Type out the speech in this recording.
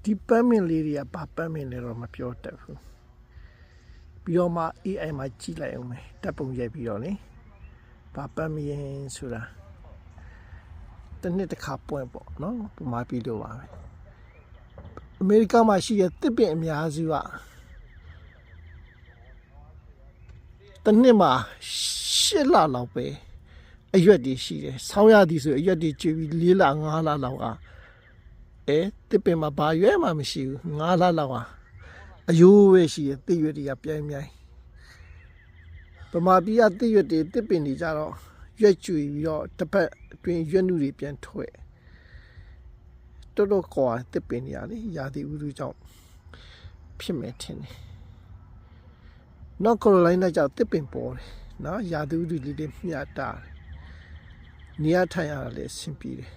ဒီပတ်မင်လေးတွေကဘာပတ်မင်လဲတော့မပြောတတ်ဘူးပြီးတော့မှ AI မှာကြည့်လိုက်အောင်မယ်တပ်ပုံရိုက်ပြီးတော့လေဘာပတ်မင်ဆိုတာတစ်နှစ်တစ်ခါပွင့်ပေါ့နော်ပမာပြီးတော့ပါပဲအမေရိကမှာရှိတဲ့တစ်ပင်အများစုကတစ်နှစ်မှာ8လလောက်ပဲအရွက်တွေရှိတယ်ဆောင်းရသည်ဆိုအရွက်တွေကျွေးပြီး4လ5လလောက်ကတစ်ပင်မှာဘာရွက်မှမရှိဘူး5လလောက်ဟာအယိုးပဲရှိတယ်တစ်ရွက်တွေကပြိုင်ပြိုင်ပမာပြီးကတစ်ရွက်တွေတစ်ပင်တွေကြတော့ရွက်ကျွေပြီးတော့တစ်ပတ်အတွင်းရွက်နုတွေပြန်ထွက်တော်တော်ကွာတစ်ပင်တွေလေရာသီဥတုကြောင့်ဖြစ်မယ်ထင်တယ်နော်ကိုရိုလိုင်းနာကြောင့်တစ်ပင်ပေါ်တယ်နော်ရာသီဥတုလေးတွေမျှတာနေရာထိုင်ရတာလည်းအဆင်ပြေတယ်